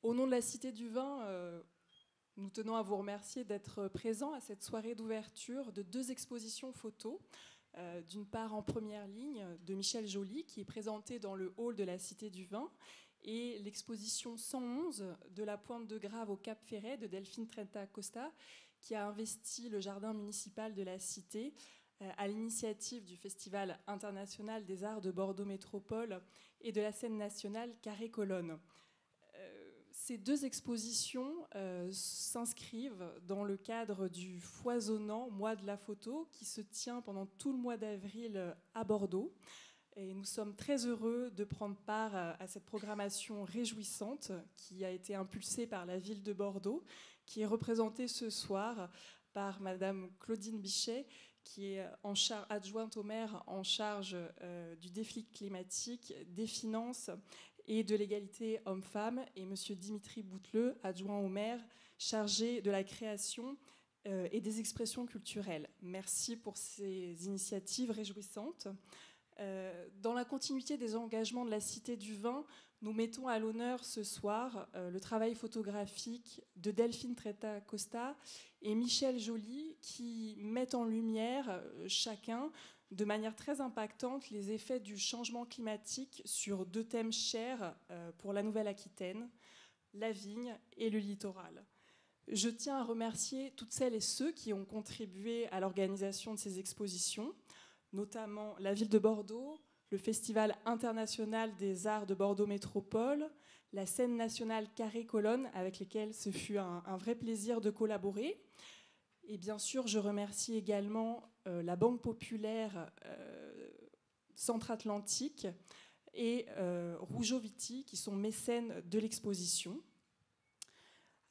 Au nom de la Cité du Vin, nous tenons à vous remercier d'être présents à cette soirée d'ouverture de 2 expositions photos. D'une part en première ligne de Michel Joly, qui est présenté dans le hall de la Cité du Vin, et l'exposition 111 de la Pointe de Grave au Cap Ferret de Delphine Trenta Costa, qui a investi le jardin municipal de la Cité à l'initiative du Festival international des arts de Bordeaux Métropole et de la scène nationale Carré-Colonne. Ces 2 expositions s'inscrivent dans le cadre du foisonnant Mois de la photo qui se tient pendant tout le mois d'avril à Bordeaux. Et nous sommes très heureux de prendre part à cette programmation réjouissante qui a été impulsée par la ville de Bordeaux, qui est représentée ce soir par Madame Claudine Bichet, qui est adjointe au maire en charge du défi climatique, des finances et de l'égalité homme-femme, et Monsieur Dimitri Bouteleux, adjoint au maire, chargé de la création et des expressions culturelles. Merci pour ces initiatives réjouissantes. Dans la continuité des engagements de la Cité du Vin, nous mettons à l'honneur ce soir le travail photographique de Delphine Trenta Costa et Michel Joly, qui mettent en lumière chacun de manière très impactante les effets du changement climatique sur 2 thèmes chers pour la Nouvelle-Aquitaine, la vigne et le littoral. Je tiens à remercier toutes celles et ceux qui ont contribué à l'organisation de ces expositions, notamment la ville de Bordeaux, le Festival international des arts de Bordeaux Métropole, la scène nationale Carré-Colonne, avec lesquels ce fut un vrai plaisir de collaborer. Et bien sûr, je remercie également la Banque populaire Centre-Atlantique et Rougeau Viti, qui sont mécènes de l'exposition.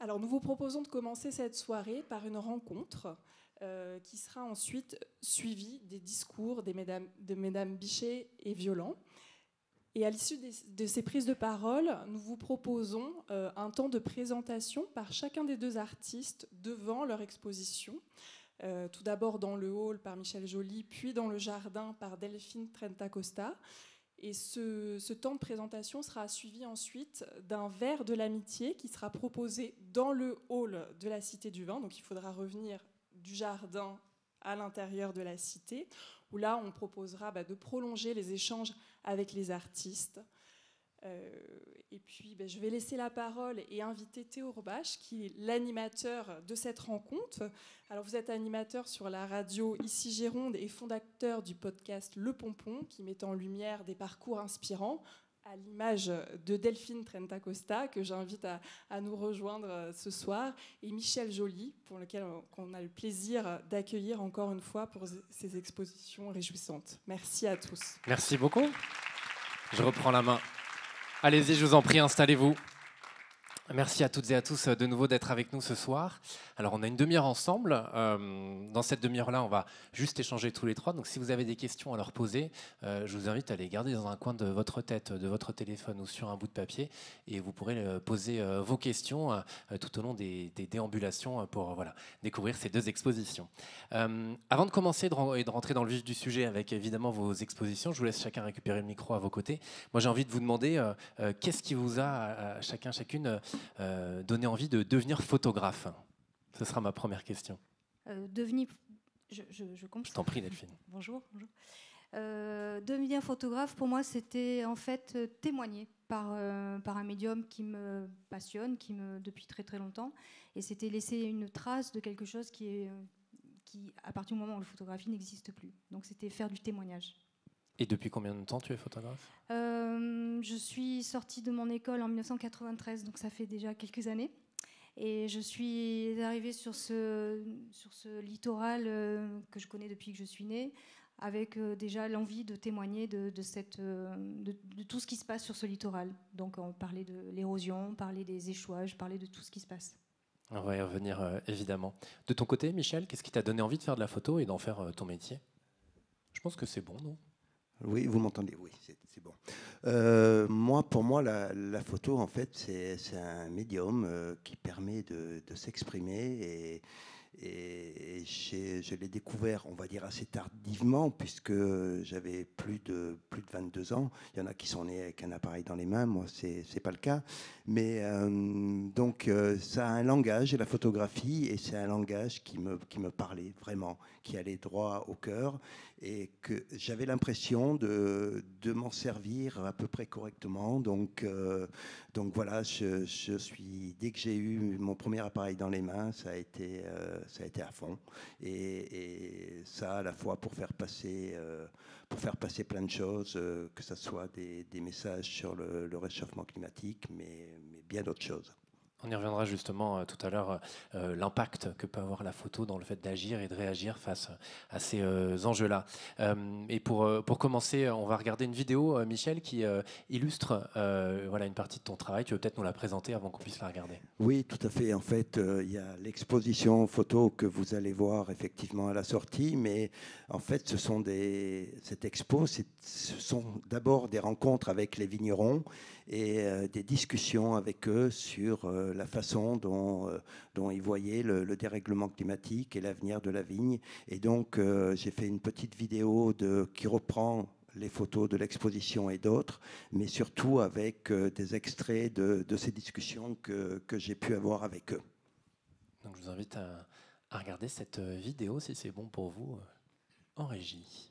Alors, nous vous proposons de commencer cette soirée par une rencontre qui sera ensuite suivie des discours de Mesdames Bichet et Violent. Et à l'issue de ces prises de parole, nous vous proposons un temps de présentation par chacun des 2 artistes devant leur exposition. Tout d'abord dans le hall par Michel Joly, puis dans le jardin par Delphine Trenta Costa. Et ce temps de présentation sera suivi ensuite d'un verre de l'amitié qui sera proposé dans le hall de la Cité du Vin. Donc il faudra revenir du jardin à l'intérieur de la Cité, où là on proposera de prolonger les échanges avec les artistes. Et puis je vais laisser la parole et inviter Théo Robach, qui est l'animateur de cette rencontre. Alors vous êtes animateur sur la radio Ici Gironde et fondateur du podcast Le Pompon, qui met en lumière des parcours inspirants, à l'image de Delphine Trenta Costa, que j'invite à nous rejoindre ce soir, et Michel Joly, pour lequel on a le plaisir d'accueillir encore une fois pour ces expositions réjouissantes. Merci à tous. Merci beaucoup. Je reprends la main. Allez-y, je vous en prie, installez-vous. Merci à toutes et à tous de nouveau d'être avec nous ce soir. Alors, on a une demi-heure ensemble. Dans cette demi-heure-là, on va juste échanger tous les 3. Donc, si vous avez des questions à leur poser, je vous invite à les garder dans un coin de votre tête, de votre téléphone ou sur un bout de papier. Et vous pourrez poser vos questions tout au long des déambulations pour découvrir ces 2 expositions. Avant de commencer et de rentrer dans le vif du sujet avec évidemment vos expositions, je vous laisse chacun récupérer le micro à vos côtés. Moi, j'ai envie de vous demander qu'est-ce qui vous a, chacune, donné envie de devenir photographe. Ce sera ma première question. Je t'en prie, Delphine. Bonjour. Devenir photographe, pour moi, c'était en fait témoigner par un médium qui me passionne, depuis très très longtemps. Et c'était laisser une trace de quelque chose qui, à partir du moment où la photographie n'existe plus. Donc c'était faire du témoignage. Et depuis combien de temps tu es photographe ? Je suis sortie de mon école en 1993, donc ça fait déjà quelques années. Et je suis arrivée sur ce littoral que je connais depuis que je suis née, avec déjà l'envie de témoigner de tout ce qui se passe sur ce littoral. Donc on parlait de l'érosion, on parlait des échouages, on parlait de tout ce qui se passe. On va y revenir évidemment. De ton côté, Michel, qu'est-ce qui t'a donné envie de faire de la photo et d'en faire ton métier ? Je pense que c'est bon, non ? Oui, vous m'entendez, oui, c'est bon. Pour moi, la photo, en fait, c'est un médium qui permet de s'exprimer je l'ai découvert, on va dire, assez tardivement, puisque j'avais plus de 22 ans. Il y en a qui sont nés avec un appareil dans les mains, moi, c'est pas le cas. Mais donc, ça a un langage, la photographie, et c'est un langage qui me parlait vraiment, qui allait droit au cœur, et que j'avais l'impression de m'en servir à peu près correctement. Donc voilà, dès que j'ai eu mon premier appareil dans les mains, ça a été à fond. Et ça, à la fois pour faire passer plein de choses, que ce soit des messages sur le réchauffement climatique, mais bien d'autres choses. On y reviendra justement tout à l'heure, l'impact que peut avoir la photo dans le fait d'agir et de réagir face à ces enjeux-là. Et pour commencer, on va regarder une vidéo, Michel, qui illustre voilà, une partie de ton travail. Tu veux peut-être nous la présenter avant qu'on puisse la regarder? Oui, tout à fait. En fait, il y a l'exposition photo que vous allez voir effectivement à la sortie, mais en fait, cette expo, ce sont d'abord des rencontres avec les vignerons et des discussions avec eux sur la façon dont ils voyaient le dérèglement climatique et l'avenir de la vigne. Et donc, j'ai fait une petite vidéo qui reprend les photos de l'exposition et d'autres, mais surtout avec des extraits de ces discussions que j'ai pu avoir avec eux. Donc, je vous invite à regarder cette vidéo, si c'est bon pour vous, en régie.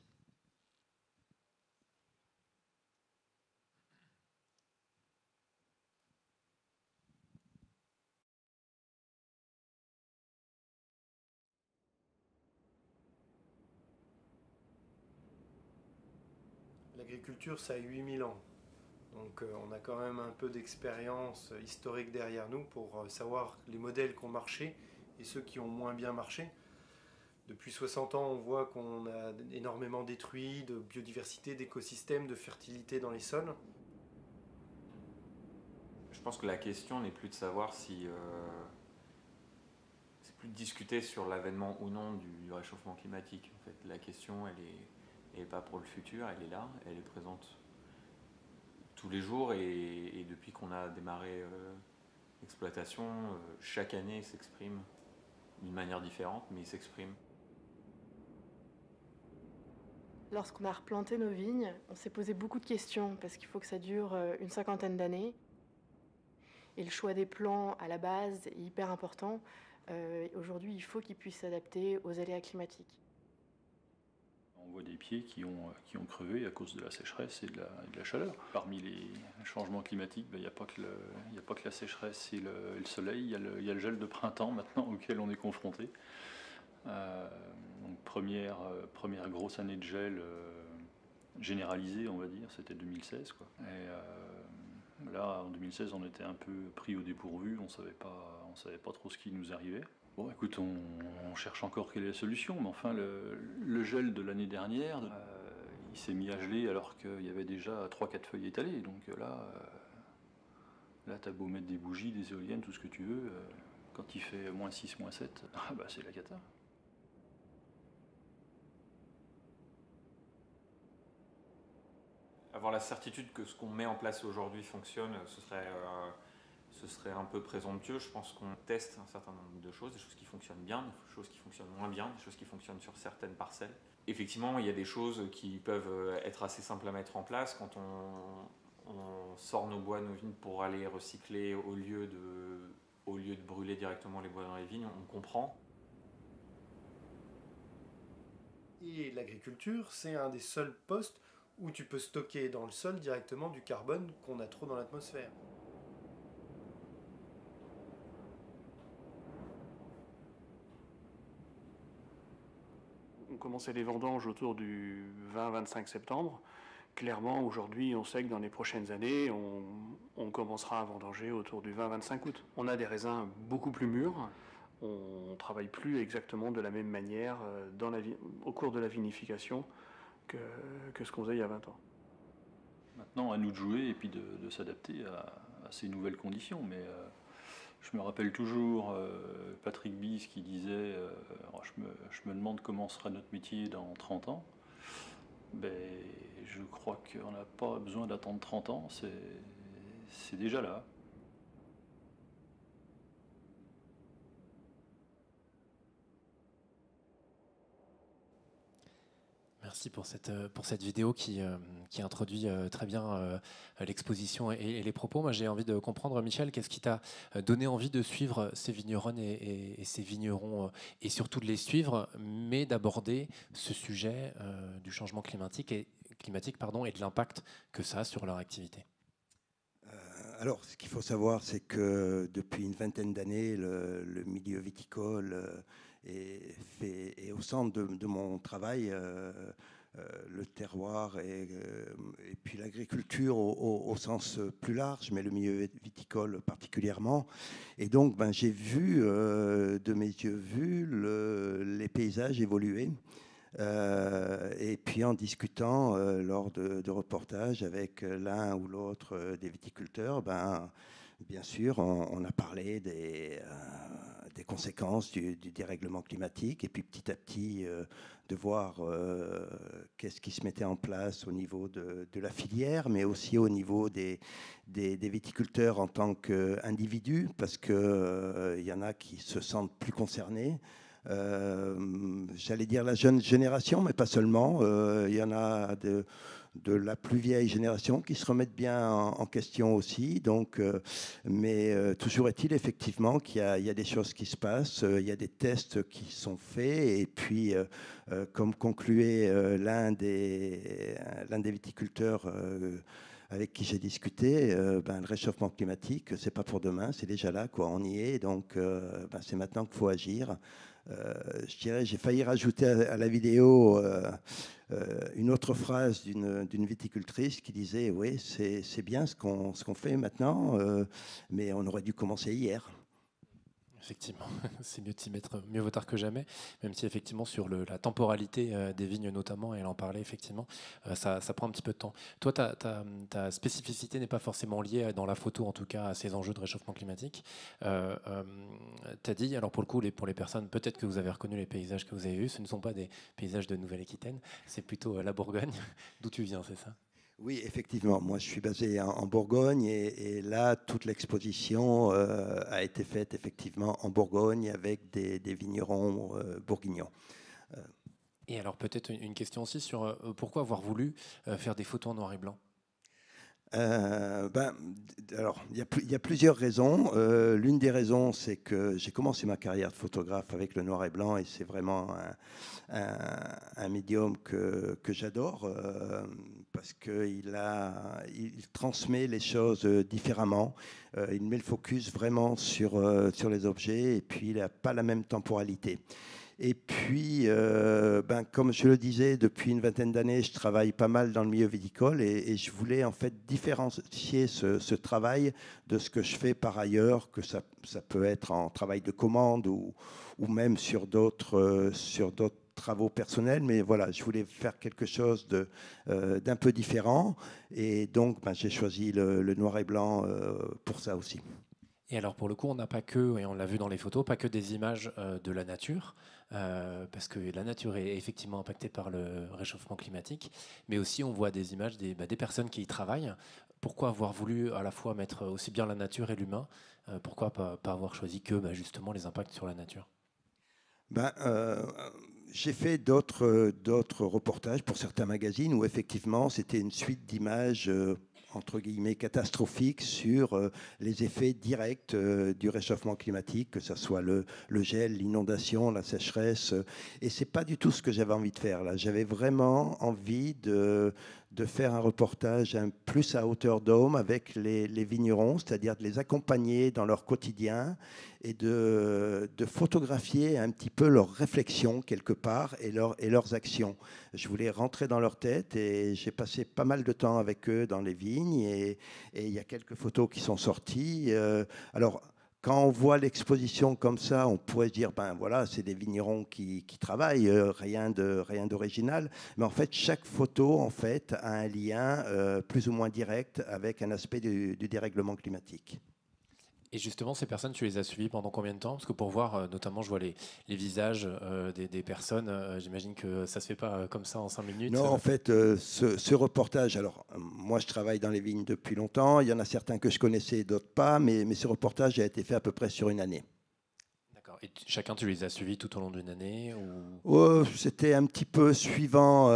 L'agriculture, ça a 8000 ans. Donc on a quand même un peu d'expérience historique derrière nous pour savoir les modèles qui ont marché et ceux qui ont moins bien marché. Depuis 60 ans, on voit qu'on a énormément détruit de biodiversité, d'écosystèmes, de fertilité dans les sols. Je pense que la question n'est plus de savoir si... c'est plus de discuter sur l'avènement ou non du réchauffement climatique. En fait, la question, elle est pas pour le futur, elle est là, elle est présente tous les jours et depuis qu'on a démarré l'exploitation, chaque année il s'exprime d'une manière différente, mais il s'exprime. Lorsqu'on a replanté nos vignes, on s'est posé beaucoup de questions parce qu'il faut que ça dure une 50aine d'années. Et le choix des plants à la base est hyper important. Aujourd'hui, il faut qu'ils puissent s'adapter aux aléas climatiques. On voit des pieds qui ont crevé à cause de la sécheresse et de la chaleur. Parmi les changements climatiques, il n'y a pas que la sécheresse et le soleil, il y a le gel de printemps maintenant auquel on est confronté. Donc première grosse année de gel généralisée, on va dire, c'était 2016, quoi. Et là, en 2016, on était un peu pris au dépourvu, on savait pas trop ce qui nous arrivait. Bon, écoute, on cherche encore quelle est la solution, mais enfin, le gel de l'année dernière, il s'est mis à geler alors qu'il y avait déjà 3-4 feuilles étalées. Donc là t'as beau mettre des bougies, des éoliennes, tout ce que tu veux, quand il fait -6, -7, c'est la cata. Avoir la certitude que ce qu'on met en place aujourd'hui fonctionne, ce serait un peu présomptueux. Je pense qu'on teste un certain nombre de choses, des choses qui fonctionnent bien, des choses qui fonctionnent moins bien, des choses qui fonctionnent sur certaines parcelles. Effectivement, il y a des choses qui peuvent être assez simples à mettre en place. Quand on sort nos bois, nos vignes pour aller recycler au lieu de brûler directement les bois dans les vignes, on comprend. Et l'agriculture, c'est un des seuls postes où tu peux stocker dans le sol directement du carbone qu'on a trop dans l'atmosphère. On commençait les vendanges autour du 20-25 septembre. Clairement, aujourd'hui, on sait que dans les prochaines années, on commencera à vendanger autour du 20-25 août. On a des raisins beaucoup plus mûrs. On ne travaille plus exactement de la même manière au cours de la vinification que ce qu'on faisait il y a 20 ans. Maintenant, à nous de jouer et puis de s'adapter à ces nouvelles conditions. Mais je me rappelle toujours Patrick Bis qui disait je me demande comment sera notre métier dans 30 ans. Je crois qu'on n'a pas besoin d'attendre 30 ans, c'est déjà là. Merci pour cette vidéo qui introduit très bien l'exposition et les propos. Moi, j'ai envie de comprendre, Michel, qu'est-ce qui t'a donné envie de suivre ces vigneronnes et ces vignerons, et surtout de les suivre, mais d'aborder ce sujet du changement climatique et de l'impact que ça a sur leur activité? Alors, ce qu'il faut savoir, c'est que depuis une vingtaine d'années, le milieu viticole est au centre de mon travail. Le terroir et puis l'agriculture au sens plus large, mais le milieu viticole particulièrement. Et donc, j'ai vu, de mes yeux vus, les paysages évoluer. Et puis en discutant lors de reportages avec l'un ou l'autre des viticulteurs, bien sûr, on a parlé des conséquences du dérèglement climatique, et puis petit à petit de voir qu'est-ce qui se mettait en place au niveau de la filière, mais aussi au niveau des viticulteurs en tant qu'individus, parce qu'il y en a qui se sentent plus concernés. J'allais dire la jeune génération, mais pas seulement. Il y en a de la plus vieille génération qui se remettent bien en question aussi. Donc, mais toujours est-il effectivement qu'il y a des choses qui se passent, il y a des tests qui sont faits, et puis, comme concluait l'un des viticulteurs avec qui j'ai discuté, le réchauffement climatique, c'est pas pour demain, c'est déjà là, quoi. On y est, donc c'est maintenant qu'il faut agir. Je dirais, j'ai failli rajouter à la vidéo une autre phrase d'une viticultrice qui disait: oui, c'est bien ce qu'on fait maintenant, mais on aurait dû commencer hier. Effectivement, c'est mieux de s'y mettre, mieux vaut tard que jamais, même si effectivement sur la temporalité des vignes notamment, elle en parlait effectivement, ça prend un petit peu de temps. Toi, ta spécificité n'est pas forcément liée, dans la photo en tout cas, à ces enjeux de réchauffement climatique. Tu as dit, alors pour le coup, pour les personnes, peut-être que vous avez reconnu les paysages que vous avez vus, ce ne sont pas des paysages de Nouvelle-Aquitaine, c'est plutôt la Bourgogne, d'où tu viens, c'est ça? Oui, effectivement. Moi, je suis basé en Bourgogne, et là, toute l'exposition a été faite effectivement en Bourgogne avec des vignerons bourguignons. Et alors, peut-être une question aussi sur pourquoi avoir voulu faire des photos en noir et blanc? Alors, il y a plusieurs raisons. L'une des raisons, c'est que j'ai commencé ma carrière de photographe avec le noir et blanc, et c'est vraiment un médium que j'adore, parce qu'il transmet les choses différemment. Il met le focus vraiment sur les objets, et puis il n'a pas la même temporalité. Et puis, comme je le disais, depuis une vingtaine d'années, je travaille pas mal dans le milieu viticole, et je voulais en fait différencier ce travail de ce que je fais par ailleurs, que ça peut être en travail de commande ou même sur d'autres travaux personnels. Mais voilà, je voulais faire quelque chose d'un peu différent, et donc j'ai choisi le noir et blanc pour ça aussi. Et alors pour le coup, on n'a pas que, et on l'a vu dans les photos, pas que des images de la nature, parce que la nature est effectivement impactée par le réchauffement climatique, mais aussi on voit des images des personnes qui y travaillent. Pourquoi avoir voulu à la fois mettre aussi bien la nature et l'humain? Pourquoi pas avoir choisi que justement les impacts sur la nature? J'ai fait d'autres reportages pour certains magazines où effectivement c'était une suite d'images entre guillemets catastrophiques sur les effets directs du réchauffement climatique, que ce soit le gel, l'inondation, la sécheresse. Et c'est pas du tout ce que j'avais envie de faire là. J'avais vraiment envie de faire un reportage plus à hauteur d'homme avec les vignerons, c'est-à-dire de les accompagner dans leur quotidien et de photographier un petit peu leurs réflexions quelque part et leurs actions. Je voulais rentrer dans leur tête, et j'ai passé pas mal de temps avec eux dans les vignes, et il y a quelques photos qui sont sorties. Alors, quand on voit l'exposition comme ça, on pourrait se dire, voilà, c'est des vignerons qui travaillent, rien d'original. Mais en fait, chaque photo en fait, a un lien plus ou moins direct avec un aspect du dérèglement climatique. Et justement, ces personnes, tu les as suivies pendant combien de temps? Parce que pour voir, notamment, je vois les visages des personnes. J'imagine que ça ne se fait pas comme ça en 5 minutes. Non, en fait, ce reportage, alors moi je travaille dans les vignes depuis longtemps, il y en a certains que je connaissais, d'autres pas, mais ce reportage a été fait à peu près sur une année. D'accord. Et chacun, tu les as suivis tout au long d'une année ou... C'était un petit peu suivant.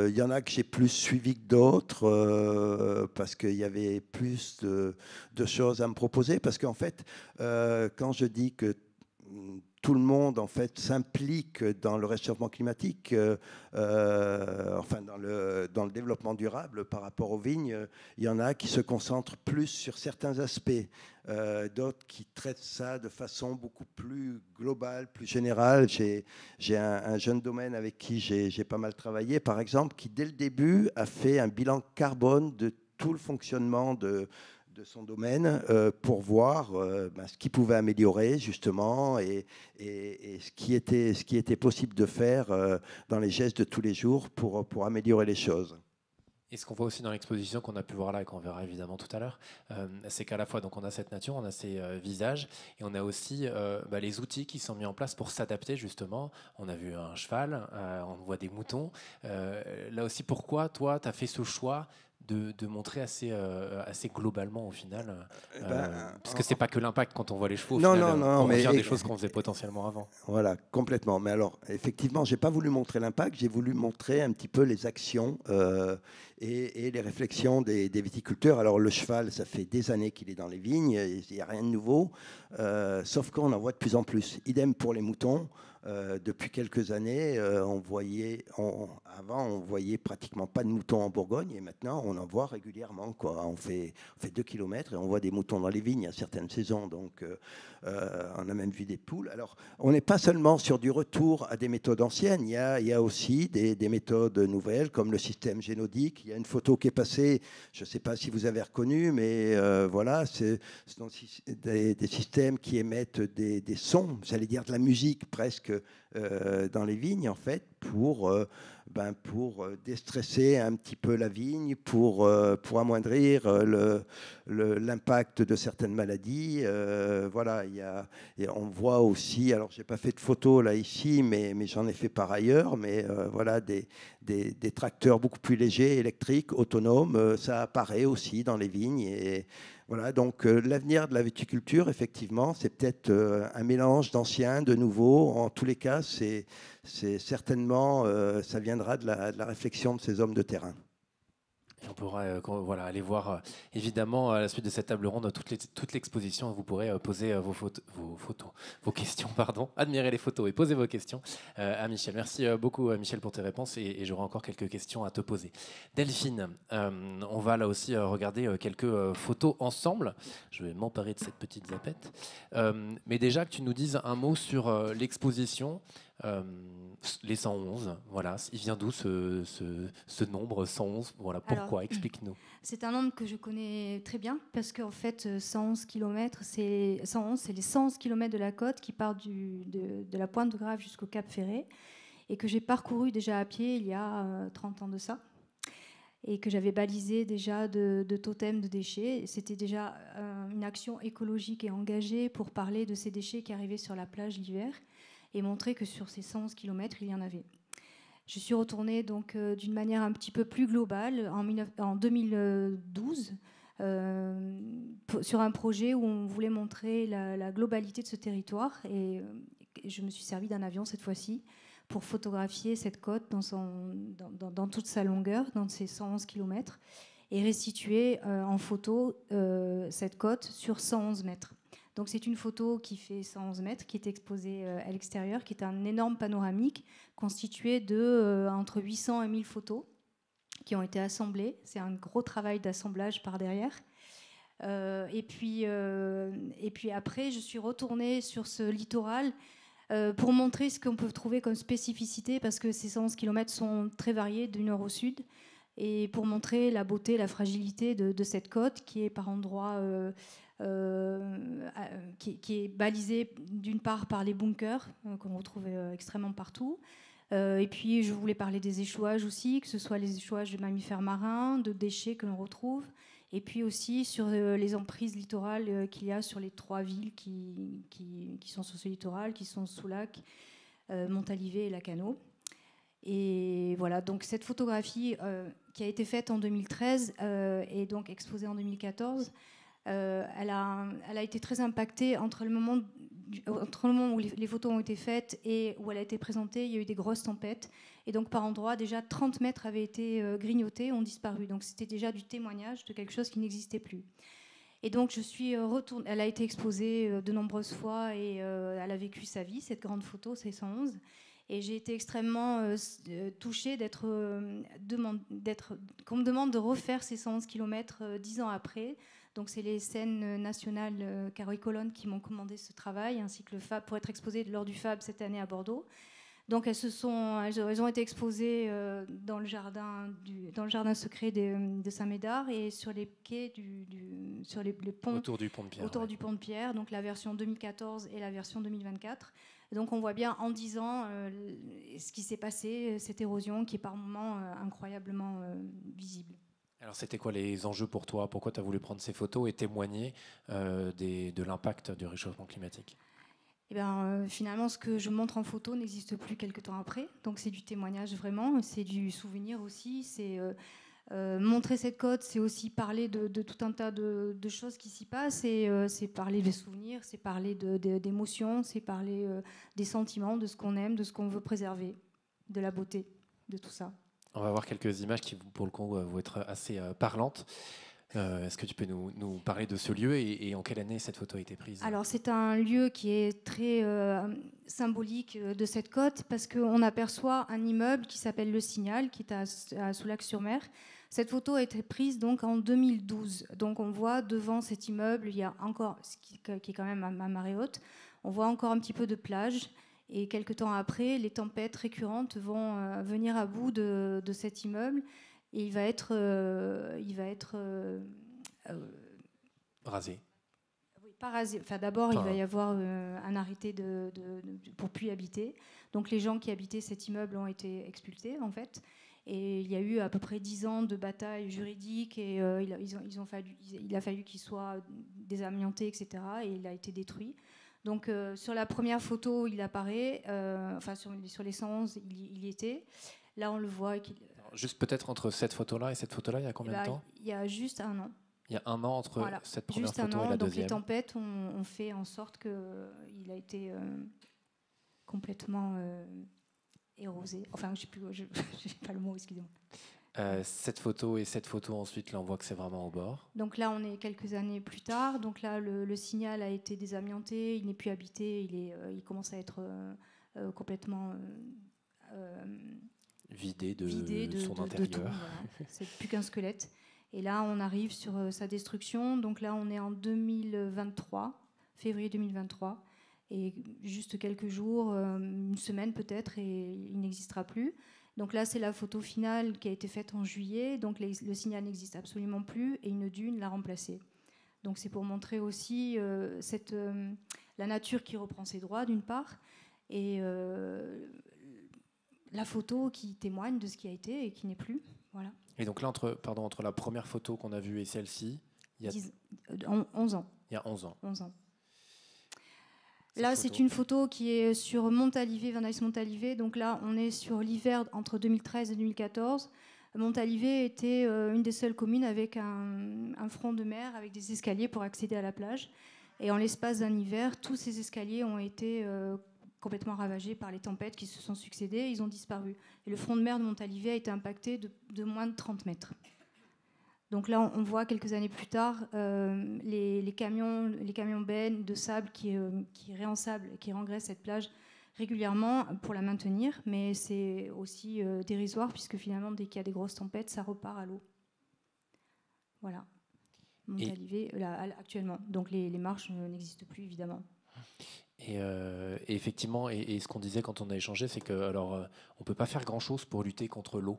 Il y en a que j'ai plus suivi que d'autres parce qu'il y avait plus de choses à me proposer. Parce qu'en fait, quand je dis que tout le monde en fait s'implique dans le réchauffement climatique, enfin dans le développement durable par rapport aux vignes, il y en a qui se concentrent plus sur certains aspects, d'autres qui traitent ça de façon beaucoup plus globale, plus générale. J'ai un jeune domaine avec qui j'ai pas mal travaillé, par exemple, qui dès le début a fait un bilan carbone de tout le fonctionnement de son domaine pour voir ce qu'il pouvait améliorer justement et ce qui était possible de faire dans les gestes de tous les jours pour améliorer les choses. Et ce qu'on voit aussi dans l'exposition qu'on a pu voir là et qu'on verra évidemment tout à l'heure, c'est qu'à la fois donc on a cette nature, on a ces visages et on a aussi les outils qui sont mis en place pour s'adapter justement. On a vu un cheval, on voit des moutons. Là aussi, pourquoi toi, tu as fait ce choix de montrer assez globalement au final, parce que c'est pas que l'impact quand on voit les chevaux. Non, on mais revient des choses qu'on faisait potentiellement avant. Voilà, complètement. Mais alors, effectivement, j'ai pas voulu montrer l'impact, j'ai voulu montrer un petit peu les actions et les réflexions des viticulteurs. Alors, le cheval, ça fait des années qu'il est dans les vignes, il n'y a rien de nouveau, sauf qu'on en voit de plus en plus. Idem pour les moutons. Depuis quelques années, avant, on voyait pratiquement pas de moutons en Bourgogne, et maintenant, on en voit régulièrement, quoi. On fait 2 kilomètres et on voit des moutons dans les vignes à certaines saisons. Donc, on a même vu des poules. Alors, on n'est pas seulement sur du retour à des méthodes anciennes. Il y a aussi des méthodes nouvelles, comme le système génodique. Il y a une photo qui est passée, je ne sais pas si vous avez reconnu, mais voilà, c'est des systèmes qui émettent des sons, j'allais dire de la musique presque, dans les vignes, en fait, pour déstresser un petit peu la vigne, pour amoindrir l'impact de certaines maladies. Voilà, on voit aussi, alors je n'ai pas fait de photos là ici, mais j'en ai fait par ailleurs, mais voilà, des tracteurs beaucoup plus légers, électriques, autonomes, ça apparaît aussi dans les vignes. Et voilà, donc l'avenir de la viticulture, effectivement, c'est peut-être un mélange d'anciens, de nouveaux. En tous les cas, c'est certainement, ça viendra de la réflexion de ces hommes de terrain. Et on pourra aller voir évidemment à la suite de cette table ronde toute l'exposition. Vous pourrez poser vos questions, admirer les photos et poser vos questions à Michel. Merci beaucoup Michel pour tes réponses et j'aurai encore quelques questions à te poser. Delphine, on va là aussi regarder quelques photos ensemble. Je vais m'emparer de cette petite zapette. Mais déjà que tu nous dises un mot sur l'exposition. Les 111, voilà, il vient d'où ce nombre 111? Voilà, pourquoi? Explique-nous. C'est un nombre que je connais très bien parce qu'en fait 111 km, c'est les 111 km de la côte qui part de la Pointe de Grave jusqu'au Cap Ferret et que j'ai parcouru déjà à pied il y a 30 ans de ça et que j'avais balisé déjà de totems de déchets. C'était déjà une action écologique et engagée pour parler de ces déchets qui arrivaient sur la plage l'hiver et montrer que sur ces 111 km, il y en avait. Je suis retournée donc d'une manière un petit peu plus globale en 2012 sur un projet où on voulait montrer la globalité de ce territoire et je me suis servi d'un avion cette fois-ci pour photographier cette côte dans toute sa longueur, dans ces 111 km et restituer en photo cette côte sur 111 mètres. Donc c'est une photo qui fait 111 mètres, qui est exposée à l'extérieur, qui est un énorme panoramique constitué de entre 800 et 1000 photos qui ont été assemblées. C'est un gros travail d'assemblage par derrière. Et puis après, je suis retournée sur ce littoral pour montrer ce qu'on peut trouver comme spécificité, parce que ces 111 km sont très variés du nord au sud, et pour montrer la beauté, la fragilité de cette côte qui est par endroits... qui est balisé d'une part par les bunkers qu'on retrouve extrêmement partout. Et puis je voulais parler des échouages aussi, que ce soit les échouages de mammifères marins, de déchets que l'on retrouve, et puis aussi sur les emprises littorales qu'il y a sur les 3 villes qui sont sur ce littoral, qui sont Soulac, Montalivet et Lacanau. Et voilà, donc cette photographie qui a été faite en 2013 et donc exposée en 2014, elle a été très impactée entre le moment entre le moment où les photos ont été faites et où elle a été présentée, il y a eu des grosses tempêtes. Et donc, par endroits, déjà 30 mètres avaient été grignotés, ont disparu. Donc, c'était déjà du témoignage de quelque chose qui n'existait plus. Et donc, je suis retournée. Elle a été exposée de nombreuses fois et elle a vécu sa vie, cette grande photo, c'est 111. Et j'ai été extrêmement touchée qu'on me demande de refaire ces 111 km 10 ans après. Donc, c'est les scènes nationales Carole Colonne qui m'ont commandé ce travail, ainsi que le FAB, pour être exposées lors du FAB cette année à Bordeaux. Donc, elles ont été exposées dans le jardin secret de Saint-Médard et sur les quais sur les ponts. Autour du pont de Pierre. Autour du pont de Pierre, donc la version 2014 et la version 2024. Et donc, on voit bien en 10 ans ce qui s'est passé, cette érosion qui est par moments incroyablement visible. Alors, c'était quoi les enjeux pour toi? Pourquoi tu as voulu prendre ces photos et témoigner de l'impact du réchauffement climatique? Et finalement, ce que je montre en photo n'existe plus quelques temps après. Donc, c'est du témoignage vraiment, c'est du souvenir aussi. C'est montrer cette côte, c'est aussi parler de tout un tas de choses qui s'y passent. C'est parler des souvenirs, c'est parler d'émotions, c'est parler des sentiments, de ce qu'on aime, de ce qu'on veut préserver, de la beauté, de tout ça. On va voir quelques images qui, pour le coup, vont être assez parlantes. Est-ce que tu peux nous parler de ce lieu et en quelle année cette photo a été prise? Alors, c'est un lieu qui est très symbolique de cette côte parce qu'on aperçoit un immeuble qui s'appelle Le Signal, qui est à Soulac-sur-Mer. Cette photo a été prise donc en 2012. Donc, on voit devant cet immeuble, il y a encore, ce qui est quand même à marée haute, on voit encore un petit peu de plage. Et quelques temps après, les tempêtes récurrentes vont venir à bout de cet immeuble. Et il va être rasé. Oui, pas rasé. Enfin, d'abord, il va y avoir un arrêté pour plus y habiter. Donc, les gens qui habitaient cet immeuble ont été expulsés, en fait. Et il y a eu à peu près 10 ans de bataille juridique. Et il a fallu qu'il soit désamianté, etc. Et il a été détruit. Donc, sur la première photo, il apparaît. Sur les 111, il y était. Là, on le voit. Juste peut-être entre cette photo-là et cette photo-là, il y a combien de temps? Il y a juste un an. Il y a un an entre cette première photo et la deuxième. Donc les tempêtes ont fait en sorte qu'il a été complètement érosé. Enfin, je n'ai pas le mot, excusez-moi. Cette photo et cette photo ensuite, là on voit que c'est vraiment au bord. Donc là on est quelques années plus tard. Donc là le Signal a été désamianté, il n'est plus habité, il commence à être complètement vidé de son intérieur. De tout, voilà. C'est plus qu'un squelette. Et là on arrive sur sa destruction. Donc là on est en 2023, février 2023. Et juste quelques jours, une semaine peut-être, et il n'existera plus. Donc là, c'est la photo finale qui a été faite en juillet. Donc le Signal n'existe absolument plus et une dune l'a remplacé. Donc c'est pour montrer aussi la nature qui reprend ses droits, d'une part, et la photo qui témoigne de ce qui a été et qui n'est plus. Voilà. Et donc là, entre la première photo qu'on a vue et celle-ci, il y a 11 ans. Il y a 11 ans. 11 ans. Là, c'est une photo qui est sur Montalivet, Vannes-Montalivet. Donc là, on est sur l'hiver entre 2013 et 2014. Montalivet était une des seules communes avec un front de mer, avec des escaliers pour accéder à la plage. Et en l'espace d'un hiver, tous ces escaliers ont été complètement ravagés par les tempêtes qui se sont succédées. Ils ont disparu. Et le front de mer de Montalivet a été impacté de moins de 30 mètres. Donc là, on voit quelques années plus tard les camions bennes de sable qui réensablent, qui rengraissent cette plage régulièrement pour la maintenir, mais c'est aussi dérisoire puisque finalement, dès qu'il y a des grosses tempêtes, ça repart à l'eau. Voilà, Montalivet actuellement. Donc les marches n'existent plus évidemment. Et effectivement, et ce qu'on disait quand on a échangé, c'est que on peut pas faire grand-chose pour lutter contre l'eau.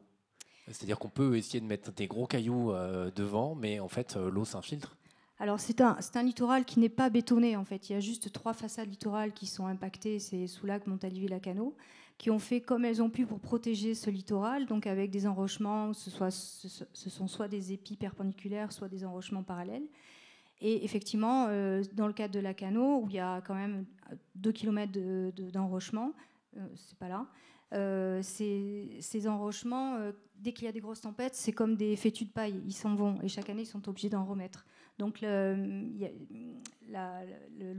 C'est-à-dire qu'on peut essayer de mettre des gros cailloux devant, mais en fait, l'eau s'infiltre. Alors, c'est un littoral qui n'est pas bétonné, en fait. Il y a juste 3 façades littorales qui sont impactées, c'est Soulac, Montalivet, Lacanau, qui ont fait comme elles ont pu pour protéger ce littoral, donc avec des enrochements, ce sont soit des épis perpendiculaires, soit des enrochements parallèles. Et effectivement, dans le cadre de Lacanau, où il y a quand même 2 km d'enrochement, c'est pas là, ces enrochements, dès qu'il y a des grosses tempêtes, c'est comme des fétus de paille, ils s'en vont et chaque année ils sont obligés d'en remettre. Donc le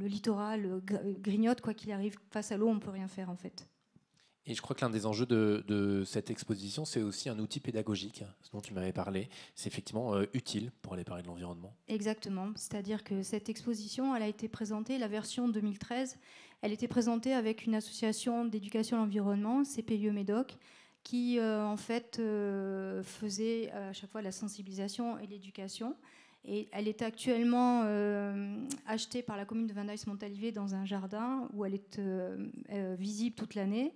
littoral grignote, quoi qu'il arrive, face à l'eau, on ne peut rien faire en fait. Et je crois que l'un des enjeux de cette exposition, c'est aussi un outil pédagogique, ce dont tu m'avais parlé. C'est effectivement utile pour aller parler de l'environnement. Exactement. C'est-à-dire que cette exposition, elle a été présentée, la version 2013, elle était présentée avec une association d'éducation à l'environnement, CPIE Médoc, qui en fait faisait à chaque fois la sensibilisation et l'éducation. Et elle est actuellement achetée par la commune de Vandaïs-Montalivet dans un jardin où elle est visible toute l'année.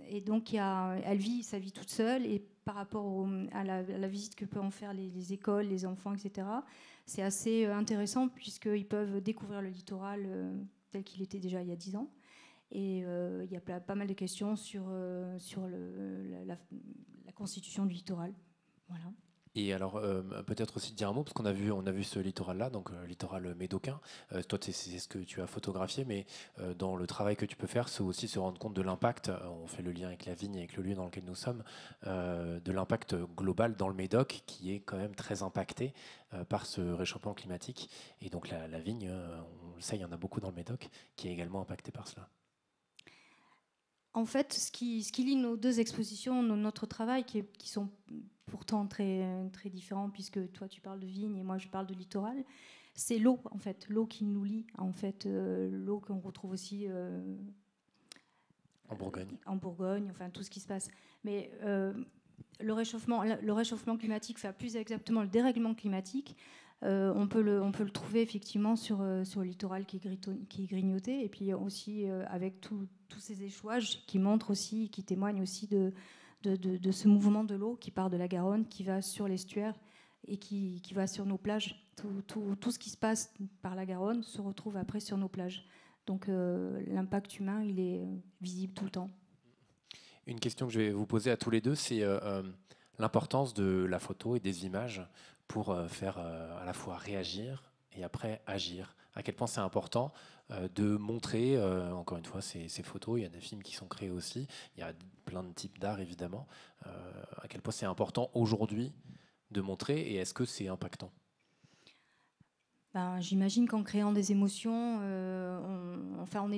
Et donc elle vit sa vie toute seule, et par rapport à la visite que peuvent en faire les écoles, les enfants, etc., c'est assez intéressant puisqu'ils peuvent découvrir le littoral tel qu'il était déjà il y a 10 ans. Et il y a pas mal de questions sur la constitution du littoral. Voilà. Et alors, peut-être aussi dire un mot, parce qu'on a vu ce littoral-là, donc littoral médocain. Toi, c'est ce que tu as photographié, mais dans le travail que tu peux faire, c'est aussi se rendre compte de l'impact, on fait le lien avec la vigne, avec le lieu dans lequel nous sommes, de l'impact global dans le Médoc, qui est quand même très impacté par ce réchauffement climatique. Et donc la vigne, on le sait, il y en a beaucoup dans le Médoc, qui est également impacté par cela. En fait, ce qui lie nos deux expositions, notre travail, qui sont pourtant très, très différents, puisque toi tu parles de vigne et moi je parle de littoral, c'est l'eau, en fait, l'eau qui nous lie, en fait, l'eau qu'on retrouve aussi en Bourgogne. En Bourgogne, enfin tout ce qui se passe. Mais le réchauffement climatique, enfin plus exactement le dérèglement climatique, on peut le trouver effectivement sur le littoral qui est grignoté, et puis aussi avec tous ces échouages qui montrent aussi, qui témoignent aussi de ce mouvement de l'eau qui part de la Garonne, qui va sur l'estuaire et qui va sur nos plages. Tout ce qui se passe par la Garonne se retrouve après sur nos plages. Donc l'impact humain, il est visible tout le temps. Une question que je vais vous poser à tous les deux, c'est l'importance de la photo et des images pour faire à la fois réagir et après agir. À quel point c'est important de montrer, encore une fois, ces photos. Il y a des films qui sont créés aussi. Il y a plein de types d'art, évidemment. À quel point c'est important aujourd'hui de montrer, et est-ce que c'est impactant ? J'imagine qu'en créant des émotions, on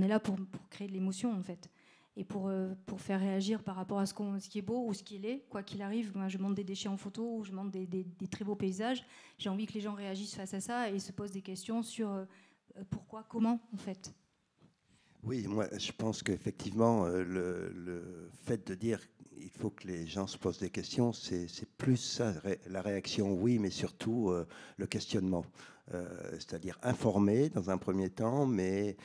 est là pour créer de l'émotion, en fait. Et pour faire réagir par rapport à ce qui est beau ou ce qui est, quoi qu'il arrive. Moi, je monte des déchets en photo ou je monte des très beaux paysages. J'ai envie que les gens réagissent face à ça et se posent des questions sur pourquoi, comment, en fait. Oui, moi, je pense qu'effectivement, le fait de dire il faut que les gens se posent des questions, c'est plus ça, la réaction, oui, mais surtout le questionnement. C'est-à-dire informer dans un premier temps, mais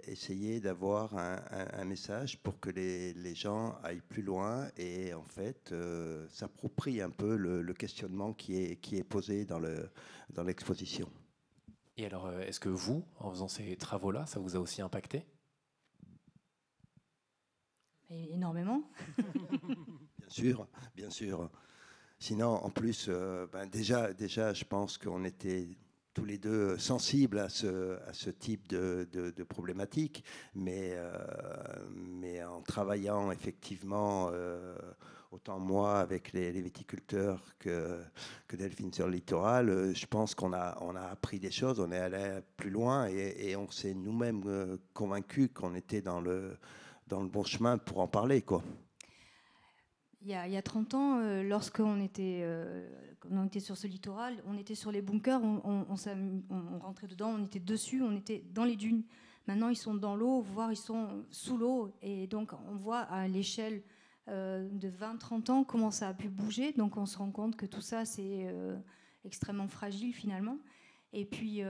essayer d'avoir un message pour que les gens aillent plus loin et en fait s'approprient un peu le questionnement qui est posé dans l'exposition. Et alors, est-ce que vous, en faisant ces travaux-là, ça vous a aussi impacté ? Énormément. Bien sûr. Sinon, en plus, déjà, je pense qu'on était tous les deux sensibles à ce type de problématique, mais en travaillant effectivement, autant moi avec les viticulteurs que Delphine sur le littoral, je pense qu'on a appris des choses, on est allé plus loin et on s'est nous-mêmes convaincus qu'on était dans le bon chemin pour en parler, quoi. Il y a 30 ans, lorsqu'on était sur ce littoral, on était sur les bunkers, on rentrait dedans, on était dessus, on était dans les dunes. Maintenant, ils sont dans l'eau, voire ils sont sous l'eau. Et donc, on voit à l'échelle de 20-30 ans comment ça a pu bouger. Donc, on se rend compte que tout ça, c'est extrêmement fragile, finalement. Et puis,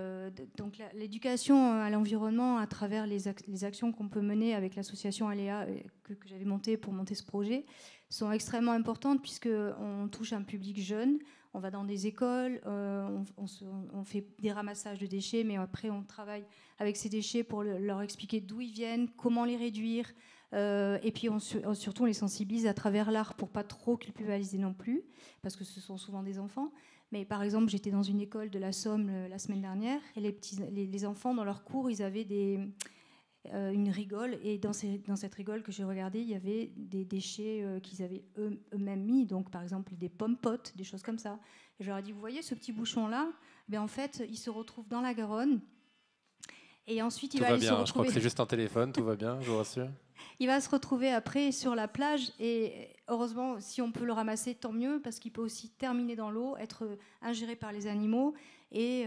donc l'éducation à l'environnement à travers les actions qu'on peut mener avec l'association Aléa que j'avais montée pour monter ce projet sont extrêmement importantes puisqu'on touche un public jeune, on va dans des écoles, on fait des ramassages de déchets, mais après on travaille avec ces déchets pour leur expliquer d'où ils viennent, comment les réduire, et puis surtout on les sensibilise à travers l'art pour pas trop culpabiliser non plus, parce que ce sont souvent des enfants. Mais par exemple, j'étais dans une école de la Somme la semaine dernière et les enfants, dans leur cours, ils avaient une rigole, et dans cette rigole que j'ai regardée, il y avait des déchets qu'ils avaient eux-mêmes mis, donc par exemple des pommes potes, des choses comme ça. Et je leur ai dit, vous voyez ce petit bouchon-là, en fait, il se retrouve dans la Garonne, et ensuite il va aller se retrouver... Je crois que c'est juste un téléphone, tout va bien, je vous rassure. Il va se retrouver après sur la plage, et heureusement, si on peut le ramasser, tant mieux, parce qu'il peut aussi terminer dans l'eau, être ingéré par les animaux, et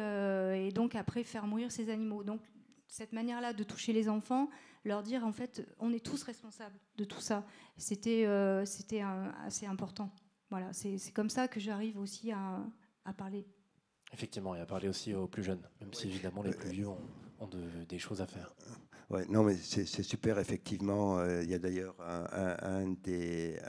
donc après faire mourir ces animaux. Donc cette manière-là de toucher les enfants, leur dire en fait, on est tous responsables de tout ça. C'était assez important. Voilà, c'est comme ça que j'arrive aussi à parler. Effectivement, et à parler aussi aux plus jeunes, même si évidemment les plus vieux ont des choses à faire. Ouais, non, mais c'est super, effectivement. Il y a d'ailleurs un des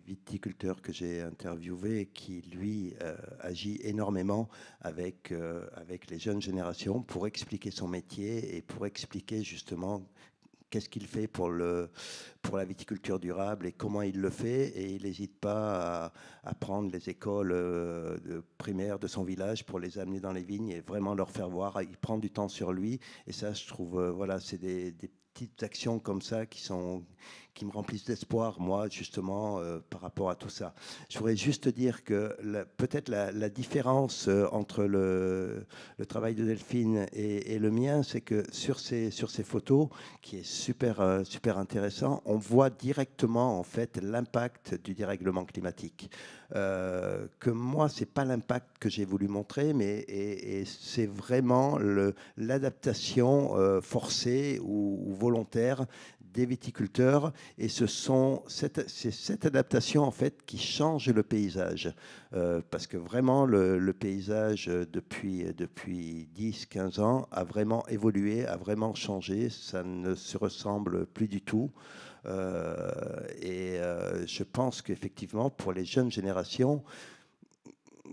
viticulteurs que j'ai interviewé qui, lui, agit énormément avec les jeunes générations pour expliquer son métier et pour expliquer justement qu'est-ce qu'il fait pour la viticulture durable et comment il le fait. Et il n'hésite pas à prendre les écoles primaires de son village pour les amener dans les vignes et vraiment leur faire voir. Il prend du temps sur lui. Et ça, je trouve, voilà, c'est des petites actions comme ça qui me remplissent d'espoir, moi, justement, par rapport à tout ça. Je voudrais juste dire que peut-être la différence entre le travail de Delphine et le mien, c'est que sur ces photos, qui est super, super intéressant, on voit directement, en fait, l'impact du dérèglement climatique. Que moi, c'est pas l'impact que j'ai voulu montrer, mais c'est vraiment l'adaptation forcée ou volontaire des viticulteurs, et c'est cette adaptation en fait qui change le paysage, parce que vraiment le paysage depuis 10-15 ans a vraiment évolué, a vraiment changé, ça ne se ressemble plus du tout. Je pense qu'effectivement, pour les jeunes générations,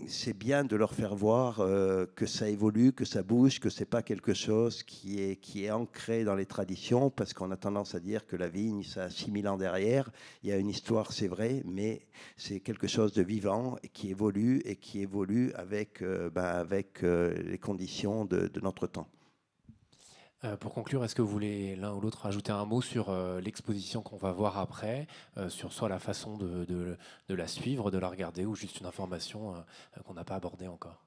c'est bien de leur faire voir que ça évolue, que ça bouge, que c'est pas quelque chose qui est ancré dans les traditions, parce qu'on a tendance à dire que la vigne, ça a 6000 ans derrière. Il y a une histoire, c'est vrai, mais c'est quelque chose de vivant et qui évolue avec les conditions de notre temps. Pour conclure, est-ce que vous voulez l'un ou l'autre rajouter un mot sur l'exposition qu'on va voir après, sur soit la façon de la suivre, de la regarder, ou juste une information qu'on n'a pas abordée encore?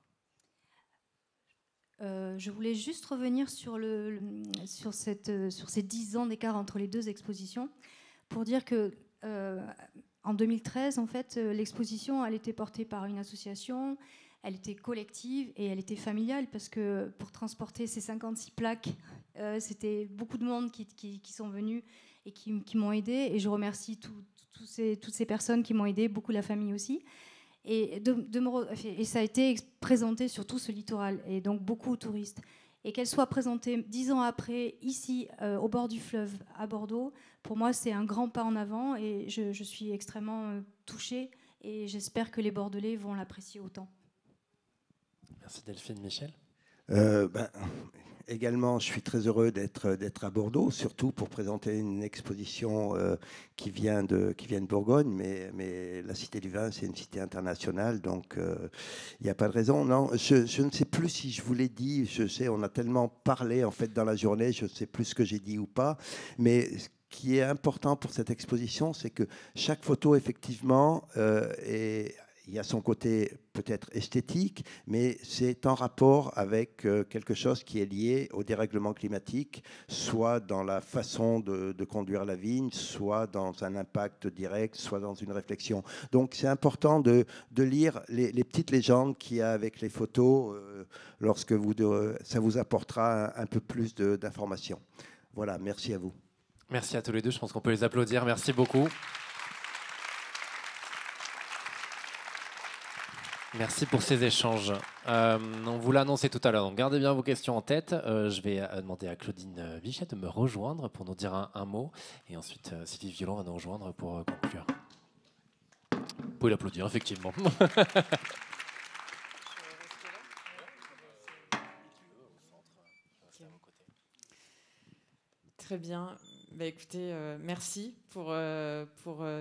Je voulais juste revenir sur ces 10 ans d'écart entre les deux expositions, pour dire que en 2013, en fait, l'exposition, elle était portée par une association. Elle était collective et elle était familiale, parce que pour transporter ces 56 plaques, c'était beaucoup de monde qui sont venus et qui m'ont aidée. Et je remercie toutes ces personnes qui m'ont aidée, beaucoup la famille aussi. Et ça a été présenté sur tout ce littoral, et donc beaucoup aux touristes. Et qu'elle soit présentée 10 ans après, ici, au bord du fleuve, à Bordeaux, pour moi, c'est un grand pas en avant, et je suis extrêmement touchée, et j'espère que les Bordelais vont l'apprécier autant. Merci Delphine. Michel? Également, je suis très heureux d'être à Bordeaux, surtout pour présenter une exposition qui vient de Bourgogne, mais la Cité du Vin, c'est une cité internationale, donc il n'y a pas de raison. Non, je ne sais plus si je vous l'ai dit, je sais, on a tellement parlé en fait dans la journée, je ne sais plus ce que j'ai dit ou pas, mais ce qui est important pour cette exposition, c'est que chaque photo, effectivement, il y a son côté peut-être esthétique, mais c'est en rapport avec quelque chose qui est lié au dérèglement climatique, soit dans la façon de conduire la vigne, soit dans un impact direct, soit dans une réflexion. Donc c'est important de lire les petites légendes qu'il y a avec les photos, lorsque ça vous apportera un peu plus d'informations. Voilà, merci à vous. Merci à tous les deux, je pense qu'on peut les applaudir. Merci beaucoup. Merci pour ces échanges. On vous l'a annoncé tout à l'heure, donc gardez bien vos questions en tête. Je vais demander à Claudine Vichet de me rejoindre pour nous dire un mot. Et ensuite, Sylvie Violon va nous rejoindre pour conclure. Vous pouvez l'applaudir, effectivement. Très bien. Bah, écoutez, merci pour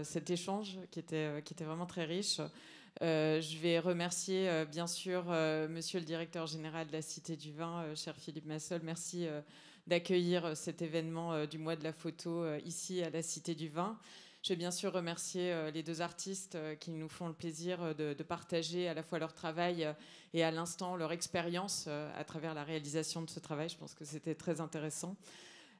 cet échange qui était vraiment très riche. Je vais remercier bien sûr Monsieur le directeur général de la Cité du Vin, cher Philippe Massol. Merci d'accueillir cet événement du mois de la photo ici à la Cité du Vin. Je vais bien sûr remercier les deux artistes qui nous font le plaisir de partager à la fois leur travail et à l'instant leur expérience à travers la réalisation de ce travail. Je pense que c'était très intéressant.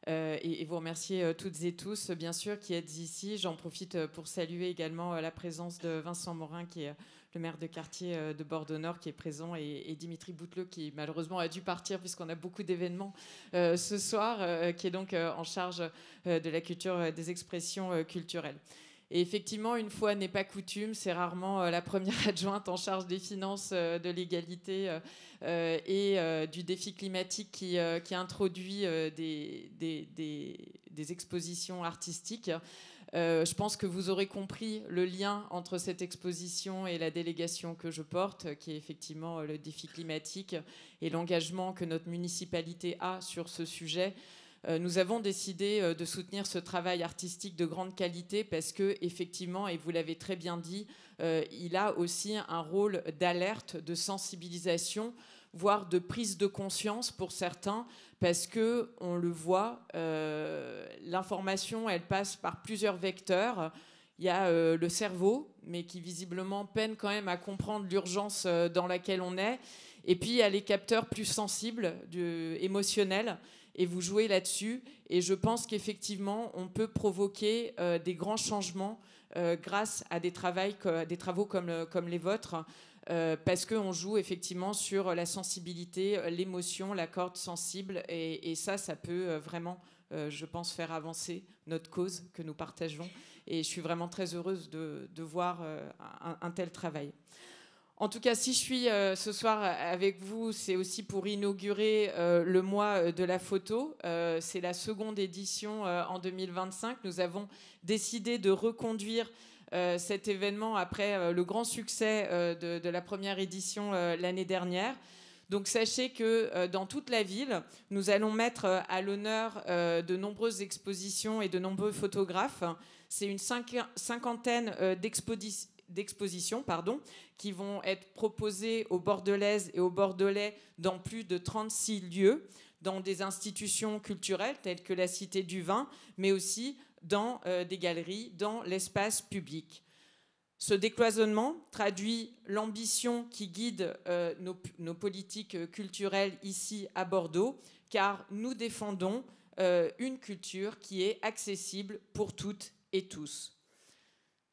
Et vous remercier toutes et tous, bien sûr, qui êtes ici. J'en profite pour saluer également la présence de Vincent Morin, qui est le maire de quartier de Bordeaux-Nord, qui est présent, et Dimitri Boutelot, qui malheureusement a dû partir puisqu'on a beaucoup d'événements ce soir, qui est donc en charge de la culture, des expressions culturelles. Et effectivement, une fois n'est pas coutume, c'est rarement la première adjointe en charge des finances, de l'égalité et du défi climatique qui introduit des expositions artistiques. Je pense que vous aurez compris le lien entre cette exposition et la délégation que je porte, qui est effectivement le défi climatique et l'engagement que notre municipalité a sur ce sujet. Nous avons décidé de soutenir ce travail artistique de grande qualité parce que, effectivement, et vous l'avez très bien dit, il a aussi un rôle d'alerte, de sensibilisation, voire de prise de conscience pour certains, parce que on le voit, l'information, elle passe par plusieurs vecteurs. Il y a le cerveau, mais qui visiblement peine quand même à comprendre l'urgence dans laquelle on est. Et puis il y a les capteurs plus sensibles, émotionnels. Et vous jouez là-dessus. Et je pense qu'effectivement, on peut provoquer des grands changements grâce à des travaux comme les vôtres, parce qu'on joue effectivement sur la sensibilité, l'émotion, la corde sensible. Et ça peut vraiment, je pense, faire avancer notre cause que nous partageons. Et je suis vraiment très heureuse de voir un tel travail. En tout cas, si je suis ce soir avec vous, c'est aussi pour inaugurer le mois de la photo. C'est la seconde édition en 2025. Nous avons décidé de reconduire cet événement après le grand succès de la première édition l'année dernière. Donc sachez que dans toute la ville, nous allons mettre à l'honneur de nombreuses expositions et de nombreux photographes. C'est une cinquantaine d'expositions qui vont être proposées aux Bordelaises et aux Bordelais dans plus de 36 lieux, dans des institutions culturelles telles que la Cité du Vin, mais aussi dans des galeries, dans l'espace public. Ce décloisonnement traduit l'ambition qui guide nos politiques culturelles ici à Bordeaux, car nous défendons une culture qui est accessible pour toutes et tous.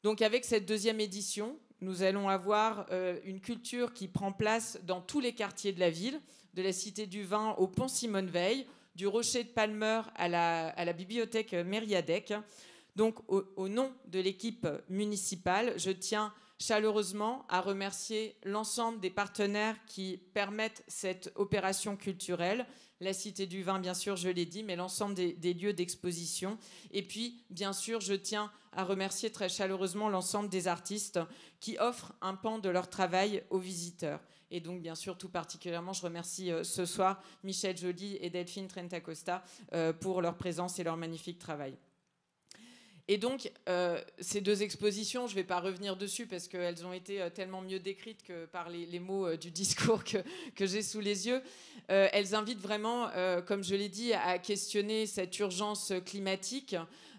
Donc avec cette deuxième édition, nous allons avoir une culture qui prend place dans tous les quartiers de la ville, de la Cité du Vin au pont Simone-Veil, du Rocher de Palmer à la bibliothèque Mériadec. Donc au nom de l'équipe municipale, je tiens chaleureusement à remercier l'ensemble des partenaires qui permettent cette opération culturelle. La Cité du Vin, bien sûr, je l'ai dit, mais l'ensemble des lieux d'exposition. Et puis, bien sûr, je tiens à remercier très chaleureusement l'ensemble des artistes qui offrent un pan de leur travail aux visiteurs. Et donc, bien sûr, tout particulièrement, je remercie ce soir Michel Joly et Delphine Trentacosta pour leur présence et leur magnifique travail. Et donc, ces deux expositions, je ne vais pas revenir dessus parce qu'elles ont été tellement mieux décrites que par les mots du discours que j'ai sous les yeux. Elles invitent vraiment, comme je l'ai dit, à questionner cette urgence climatique,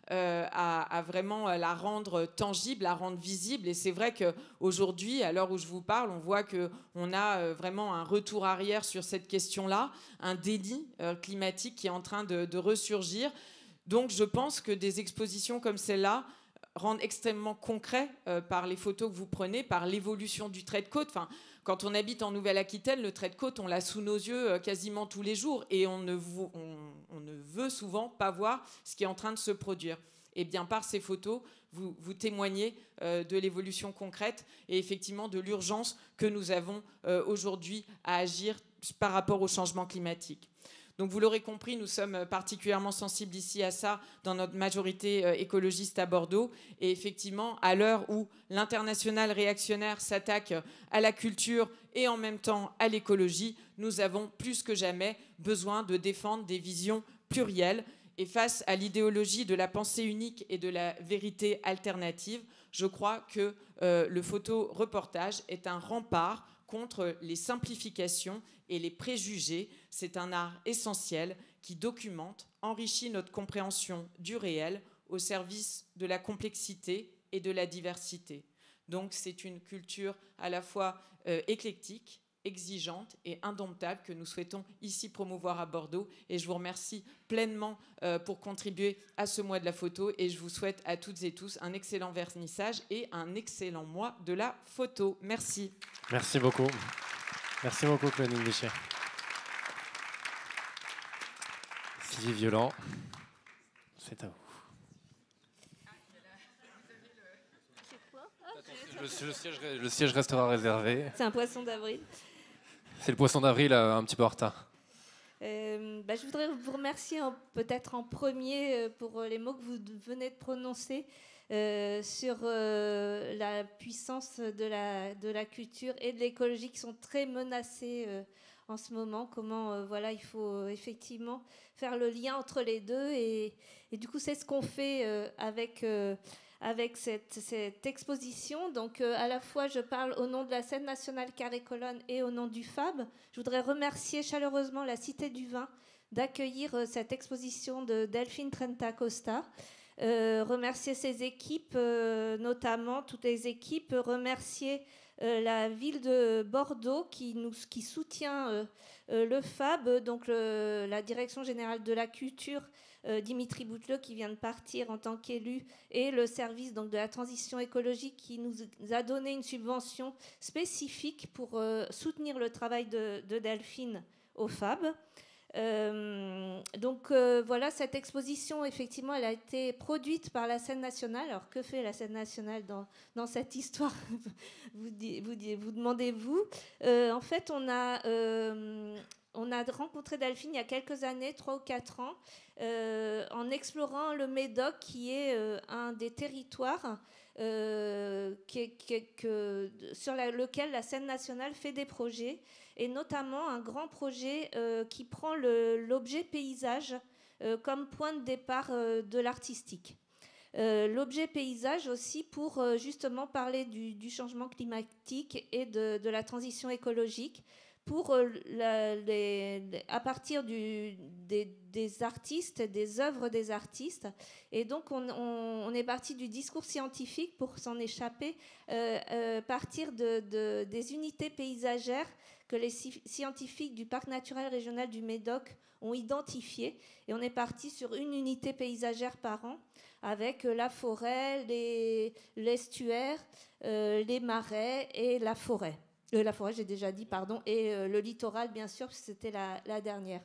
à vraiment la rendre tangible, la rendre visible. Et c'est vrai qu'aujourd'hui, à l'heure où je vous parle, on voit qu'on a vraiment un retour arrière sur cette question-là, un déni climatique qui est en train de ressurgir. Donc je pense que des expositions comme celle-là rendent extrêmement concret par les photos que vous prenez, par l'évolution du trait de côte. Enfin, quand on habite en Nouvelle-Aquitaine, le trait de côte, on l'a sous nos yeux quasiment tous les jours et on ne veut souvent pas voir ce qui est en train de se produire. Et bien par ces photos, vous témoignez de l'évolution concrète et effectivement de l'urgence que nous avons aujourd'hui à agir par rapport au changement climatique. Donc vous l'aurez compris, nous sommes particulièrement sensibles ici à ça dans notre majorité écologiste à Bordeaux. Et effectivement, à l'heure où l'international réactionnaire s'attaque à la culture et en même temps à l'écologie, nous avons plus que jamais besoin de défendre des visions plurielles. Et face à l'idéologie de la pensée unique et de la vérité alternative, je crois que le photoreportage est un rempart contre les simplifications et les préjugés. C'est un art essentiel qui documente, enrichit notre compréhension du réel au service de la complexité et de la diversité. Donc c'est une culture à la fois éclectique, exigeante et indomptable que nous souhaitons ici promouvoir à Bordeaux. Et je vous remercie pleinement pour contribuer à ce mois de la photo. Et je vous souhaite à toutes et tous un excellent vernissage et un excellent mois de la photo. Merci. Merci beaucoup. Merci beaucoup, Claudine Bichet. Sylvie Violent, c'est à vous. Le siège restera réservé. C'est un poisson d'avril. C'est le poisson d'avril un petit peu en retard. Je voudrais vous remercier peut-être en premier pour les mots que vous venez de prononcer sur la puissance de la culture et de l'écologie qui sont très menacées en ce moment. Comment il faut effectivement faire le lien entre les deux et du coup c'est ce qu'on fait avec cette exposition. Donc à la fois je parle au nom de la scène nationale Carré-Colonne et au nom du FAB. Je voudrais remercier chaleureusement la Cité du Vin d'accueillir cette exposition de Delphine Trenta-Costa. Remercier ses équipes, notamment toutes les équipes, remercier la ville de Bordeaux qui soutient le FAB, donc la Direction Générale de la Culture, Dimitri Bouteleux qui vient de partir en tant qu'élu, et le service donc, de la transition écologique qui nous a donné une subvention spécifique pour soutenir le travail de Delphine au FAB. Voilà, cette exposition, effectivement, elle a été produite par la scène nationale. Alors, que fait la scène nationale dans cette histoire? vous demandez-vous. En fait, on a rencontré Delphine il y a quelques années, 3 ou 4 ans, en explorant le Médoc, qui est un des territoires sur lequel la scène nationale fait des projets, et notamment un grand projet qui prend l'objet paysage comme point de départ de l'artistique. L'objet paysage aussi pour justement parler du changement climatique et de la transition écologique, pour à partir des artistes, des œuvres des artistes. Et donc on est parti du discours scientifique pour s'en échapper, partir des unités paysagères que les scientifiques du parc naturel régional du Médoc ont identifiées. Et on est parti sur une unité paysagère par an, avec la forêt, l'estuaire, les marais et la forêt. La forêt, j'ai déjà dit, pardon, et le littoral, bien sûr, c'était la dernière.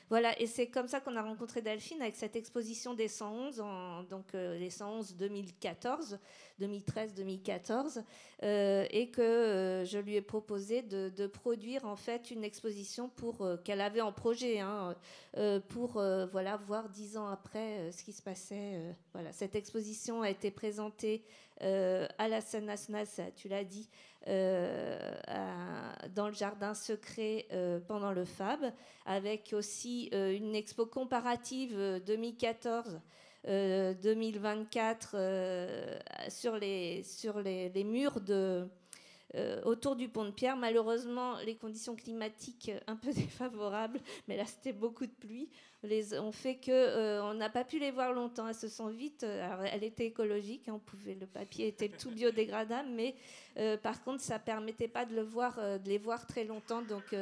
Voilà, et c'est comme ça qu'on a rencontré Delphine avec cette exposition des 111, les 111 2013-2014, et que je lui ai proposé de produire en fait une exposition qu'elle avait en projet, pour voir 10 ans après ce qui se passait. Voilà, cette exposition a été présentée à la scène nationale, tu l'as dit, dans le jardin secret pendant le FAB, avec aussi une expo comparative 2014-2024 sur les murs autour du pont de Pierre. Malheureusement, les conditions climatiques un peu défavorables, mais là c'était beaucoup de pluie, ont fait qu'on n'a pas pu les voir longtemps. Elles se sont vite. Alors, elle était écologique, le papier était tout biodégradable, mais par contre ça permettait pas de les voir très longtemps. Donc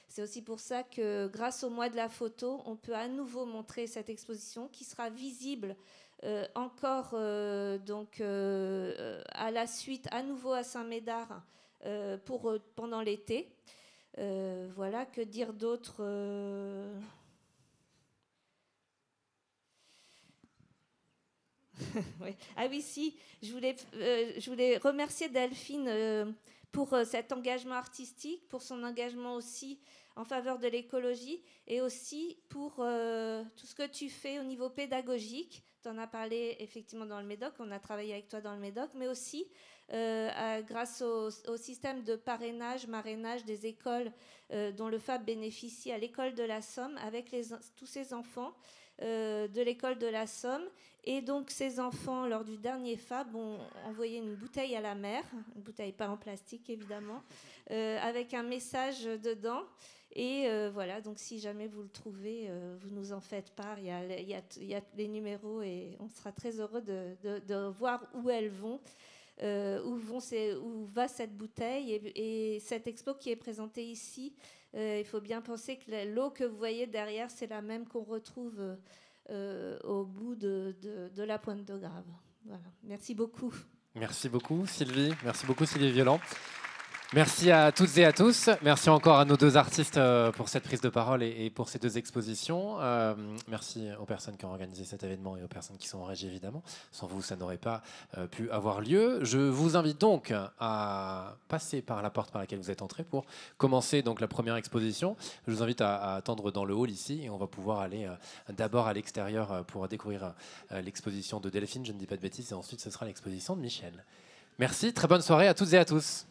c'est aussi pour ça que grâce au mois de la photo, on peut à nouveau montrer cette exposition qui sera visible encore à la suite à nouveau à Saint-Médard pendant l'été. Voilà, que dire d'autre? Oui. Ah oui, si, je voulais remercier Delphine pour cet engagement artistique, pour son engagement aussi en faveur de l'écologie et aussi pour tout ce que tu fais au niveau pédagogique. Tu en as parlé effectivement dans le Médoc, on a travaillé avec toi dans le Médoc, mais aussi grâce au système de parrainage, marrainage des écoles dont le FAB bénéficie à l'école de la Somme avec tous ces enfants de l'école de la Somme. Et donc ces enfants, lors du dernier FAB, ont envoyé une bouteille à la mer, une bouteille pas en plastique évidemment, avec un message dedans. Et voilà, donc si jamais vous le trouvez, vous nous en faites part. Il y a les numéros et on sera très heureux de voir où elles vont, où va cette bouteille. Et cette expo qui est présentée ici, il faut bien penser que l'eau que vous voyez derrière, c'est la même qu'on retrouve au bout de la Pointe de Grave. Voilà. Merci beaucoup. Merci beaucoup Sylvie. Merci beaucoup Sylvie Violent. Merci à toutes et à tous. Merci encore à nos deux artistes pour cette prise de parole et pour ces deux expositions. Merci aux personnes qui ont organisé cet événement et aux personnes qui sont en régie, évidemment. Sans vous, ça n'aurait pas pu avoir lieu. Je vous invite donc à passer par la porte par laquelle vous êtes entrés pour commencer donc la première exposition. Je vous invite à attendre dans le hall ici et on va pouvoir aller d'abord à l'extérieur pour découvrir l'exposition de Delphine, je ne dis pas de bêtises, et ensuite ce sera l'exposition de Michel. Merci, très bonne soirée à toutes et à tous.